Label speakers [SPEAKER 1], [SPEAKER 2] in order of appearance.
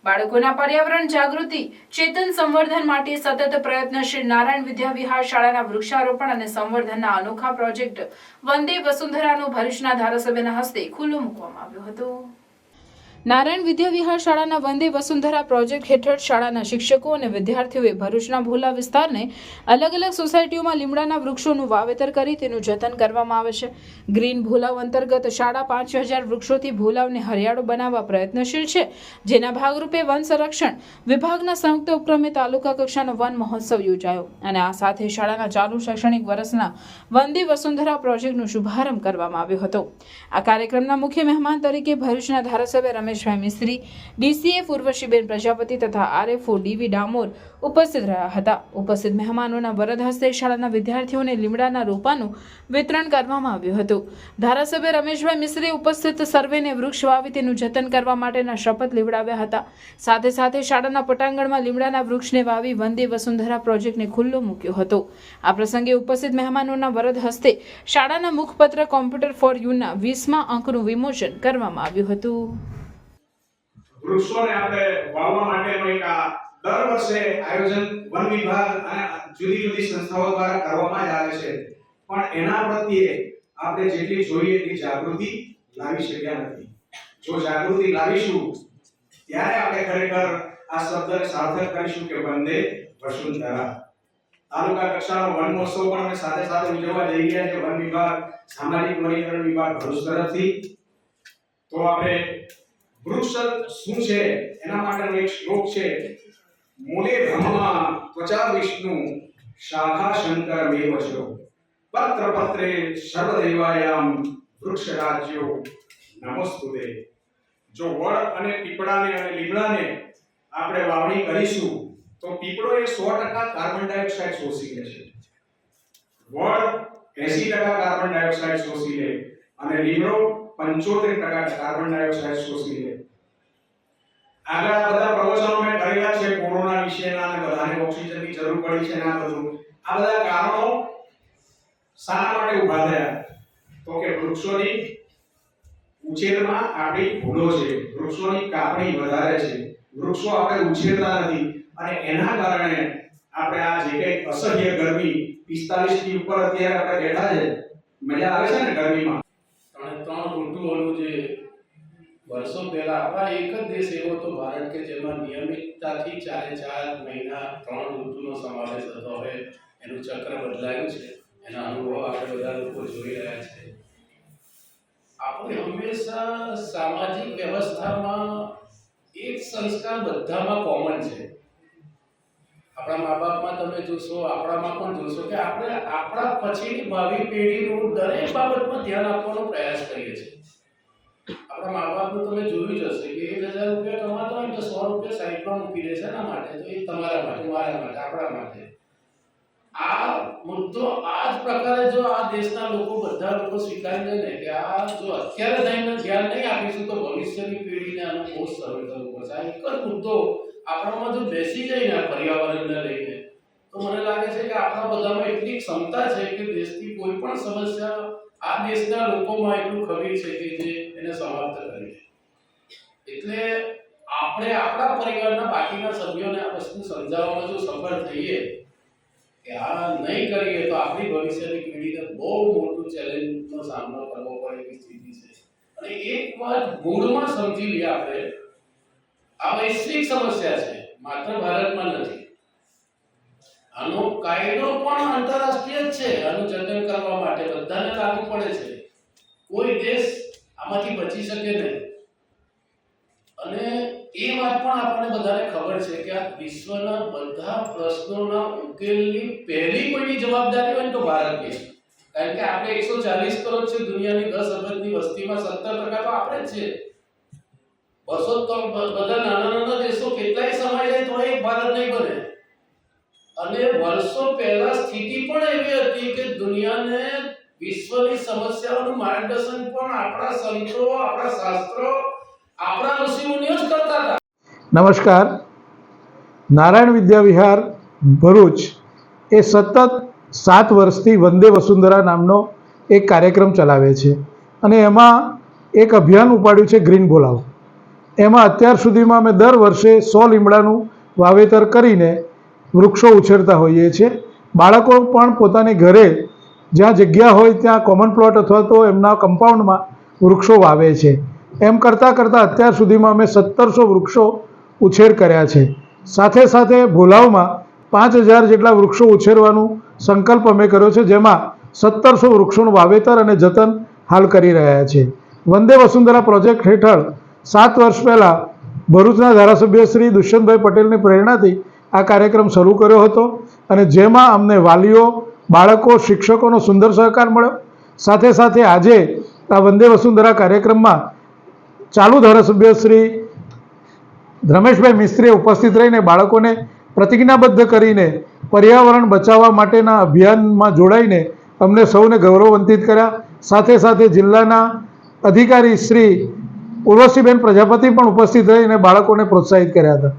[SPEAKER 1] બાળકોના પર્યાવરણ જાગૃતિ ચેતન સંવર્ધન માટે સતત પ્રયત્નશીલ નારાયણ વિદ્યા વિહાર શાળાના વૃક્ષારોપણ અને સંવર્ધનના અનોખા પ્રોજેક્ટ વંદે વસુંધરાનો ભરૂચના ધારાસભ્યના હસ્તે ખુલ્લો મૂકવામાં આવ્યો હતો। નારાયણ વિદ્યા વિહાર શાળાના વંદે વસુંધરા પ્રોજેક્ટ હેઠળ શાળાના શિક્ષકો અને વિદ્યાર્થીઓએ ભરૂચના ભોલા વિસ્તારને અલગ અલગ સોસાયટીઓમાં લીમડાના વૃક્ષોનું વાવેતર કરી તેનું જતન કરવામાં આવે છે। ગ્રીન ભોલાવ અંતર્ગત શાળા 5000 વૃક્ષોથી ભોલાવને હરિયાળો બનાવવા પ્રયત્નશીલ છે, જેના ભાગરૂપે વન સંરક્ષણ વિભાગના સંયુક્ત ઉપક્રમે તાલુકા કક્ષાનો વન મહોત્સવ યોજાયો અને આ સાથે શાળાના ચાલુ શૈક્ષણિક વર્ષના વંદે વસુંધરા પ્રોજેક્ટનો શુભારંભ કરવામાં આવ્યો હતો। આ કાર્યક્રમના મુખ્ય મહેમાન તરીકે ભરૂચના ધારાસભ્ય રમેશભાઈ મિસ્ત્રી, DCF ઉર્વશીબેન પ્રજાપતિ તથા RFO DV ડામોર ઉપસ્થિત રહ્યા હતા। ઉપસ્થિત મહેમાનોના વરદ હસ્તે શાળાના વિદ્યાર્થીઓને લીમડાના રોપાનું વિતરણ કરવામાં આવ્યું હતું। ધારાસભ્ય રમેશભાઈ મિસ્ત્રીએ ઉપસ્થિત સર્વેને વૃક્ષ વાવી તેનું જતન કરવા માટેના શપથ લેવડાવ્યા હતા। સાથે સાથે શાળાના પટાંગણમાં લીમડાના વૃક્ષને વાવી વંદે વસુંધરા પ્રોજેક્ટને ખુલ્લો મૂક્યો હતો। આ પ્રસંગે ઉપસ્થિત મહેમાનોના વરદ હસ્તે શાળાના મુખપત્ર કોમ્પ્યુટર ફોર યુના 20મા અંકનું વિમોચન કરવામાં આવ્યું હતું।
[SPEAKER 2] વૃક્ષોને આપણે વાવવા માટેનો એક આ દર વર્ષે આયોજન વન વિભાગ અને જુદી જુદી સંસ્થાઓ દ્વારા કરવામાં આવે છે, પણ એના પ્રત્યે આપણે જેટલી જોઈએ એટલી જાગૃતિ લાવી શક્યા નથી। જો જાગૃતિ લાવીશું ત્યારે આપણે ખરેખર આ શબ્દને સાર્થક કરીશું કે વંદે વસુંધરા। તાલુકા કક્ષાનો વન મહોત્સવ પણ અમે સાથે સાથે ઉજવવા જઈ રહ્યા છે વન વિભાગ, સામાજિક વનીકરણ વિભાગ ભરૂચ તરફથી। તો આપણે વૃક્ષ શું છે એના માટેનો એક શ્લોક છે, મૂલે બ્રહ્મા ત્વચા વિષ્ણુ શાખા શંકર મેવચો પત્ર પત્રે સર્વદેવાયામ વૃક્ષ રાજ્યો નમસ્તુતે। જો વડ અને પીપળાને અને લીમડાને આપણે વાવણી કરીશું તો પીપળો એ 100% કાર્બન ડાયોક્સાઇડ શોષી લે છે, વડ 80% કાર્બન ડાયોક્સાઇડ શોષી લે અને લીમડો 75% કાર્બન ડાયોક્સાઇડ શોષી લે। આગળ બધા પ્રવચનો મેં કરેલા છે કોરોના વિશેના અને બધાને ઓક્સિજનની જરૂર પડી છે ને આ બધું, આ બધા કારણો શા માટે ઊભા થયા? તો કે વૃક્ષોની ઉછેરમાં આપણી ભૂલો છે, વૃક્ષોની કાપણી વધારે છે, વૃક્ષો આપણે ઉછેરતા નથી અને એના કારણે આપણે આ જે કંઈ અસહ્ય ગરમી 45 ની ઉપર અત્યારે આપણે બેઠા છે, મજા આવે છે ને ગરમીમાં।
[SPEAKER 3] ત્રણ ઋતુઓનું જે વર્ષો પહેલા આપણા એક જ દેશ એવો હતો ભારત કે જેમાં નિયમિતતાથી 4 મહિના 3 ઋતુનો સમાવેશ થતો હોય, એનું ચક્ર બદલાયું છે, એના અનુભવ આપણે બધા લોકો જોઈ રહ્યા છે। આપણે હંમેશા સામાજિક વ્યવસ્થામાં એક સંસ્કાર બધામાં કોમન છે। આપણા મા બાપમાં તમે જોશો, આપણામાં પણ જોશો કે આપણે આપણા પછીની ભાવિ પેઢીનું દરેક બાબતમાં ધ્યાન આપવાનો પ્રયાસ કરીએ છીએ। આપણા મા બાપનું તમે જોયું જ હશે કે 1000 રૂપિયા કમાતા હોય તો 100 રૂપિયા સાઈડમાં મૂકી દે છે એના માટે, તો એ તમારા માટે, મારા માટે, આપણા માટે। આ મુદ્દો આ જ પ્રકારે જો આ દેશના લોકો બધા લોકો સ્વીકારી લે ને કે આ જો અત્યારે થઈને ધ્યાન નહીં આપીશું તો ભવિષ્યની પેઢીને આનો બહુ સર્વે કરવું પડશે। આ એક જ મુદ્દો આપણામાં જો બેસી જાય ને આ પર્યાવરણને લઈને, તો મને લાગે છે કે આપણા બધામાં એટલી ક્ષમતા છે કે દેશની કોઈ પણ સમસ્યા આ દેશના લોકોમાં એટલું ખબીર છે કે જે એને સમાપ્ત કરી દે। એટલે આપણે આપણા પરિવારના બાકીના સભ્યોને આ વસ્તુ સમજાવવામાં જો સફળ થઈએ કે આ નહીં કરીએ તો આપણી ભવિષ્યની પેઢીને બહુ મોટું ચેલેન્જનો સામનો કરવો પડે એવી સ્થિતિ છે। અને એક વાત મૂળમાં સમજી લઈએ આપણે, આ વૈશ્વિક સમસ્યા છે, માત્ર ભારતમાં નથી। આનો કાયદો પણ આંતરરાષ્ટ્રીય જ છે, આનું જતન કરવા માટે બધાને લાગુ પડે છે, કોઈ દેશ આમાંથી બચી શકે નહીં। અને એ વાત પણ આપણને બધાને ખબર છે કે આ વિશ્વના બધા પ્રશ્નોના ઉકેલની પહેલી કોઈની જવાબદારી હોય તો ભારતની છે, કારણ કે આપણે 140 કરોડ છે, દુનિયાની 10 અબજની વસ્તીમાં 17% તો આપણે જ છે। 200 બધા નાના દેશો કેટલાય સમય જાય તો એક ભારત નહીં બને। અને વર્ષો પહેલા સ્થિતિ પણ એવી હતી કે દુનિયાને વિશ્વની સમસ્યાઓનું માર્ગદર્શન પણ આપણા સંતો, આપણા શાસ્ત્રો, આપણા ઋષિમુનિઓ જ કરતા હતા।
[SPEAKER 4] નમસ્કાર, નારાયણ વિદ્યા વિહાર ભરૂચ એ સતત 7 વર્ષથી વંદે વસુંધરા નામનો એક કાર્યક્રમ ચલાવે છે અને એમાં એક અભિયાન ઉપાડ્યું છે ગ્રીન ભોલાવ। એમાં અત્યાર સુધીમાં અમે દર વર્ષે 100 લીમડાનું વાવેતર કરીને વૃક્ષો ઉછેરતા હોઈએ છીએ. બાળકો પણ પોતાની ઘરે જ્યાં જગ્યા હોય ત્યાં કોમન પ્લોટ અથવા તો એમના કમ્પાઉન્ડમાં વૃક્ષો વાવે છે. એમ કરતાં અત્યાર સુધીમાં અમે 1700 વૃક્ષો ઉછેર કર્યા છે. સાથે સાથે ભોલાવમાં 5000 જેટલા વૃક્ષો ઉછેરવાનું સંકલ્પ અમે કર્યો છે, જેમાં 1700 વૃક્ષોનું વાવેતર અને જતન હાલ કરી રહ્યા છે. વંદે વસુંધરા પ્રોજેક્ટ હેઠળ 7 વર્ષ પહેલાં ભરૂચના ધારાસભ્ય શ્રી દુષ્યંતભાઈ પટેલની પ્રેરણાથી આ કાર્યક્રમ શરૂ કર્યો હતો અને જેમાં અમને વાલીઓ, બાળકો, શિક્ષકોનો સુંદર સહકાર મળ્યો. સાથે સાથે આજે આ વંદે વસુંધરા કાર્યક્રમમાં ચાલુ ધારાસભ્ય શ્રી રમેશભાઈ મિસ્ત્રીએ ઉપસ્થિત રહીને બાળકોને પ્રતિજ્ઞાબદ્ધ કરીને પર્યાવરણ બચાવવા માટેના અભિયાનમાં જોડાઈને અમને સૌને ગૌરવાન્વિત કર્યા. સાથે સાથે જિલ્લાના અધિકારી શ્રી ઉર્વશીબેન પ્રજાપતિ પણ ઉપસ્થિત રહીને બાળકોને પ્રોત્સાહિત કર્યા હતા.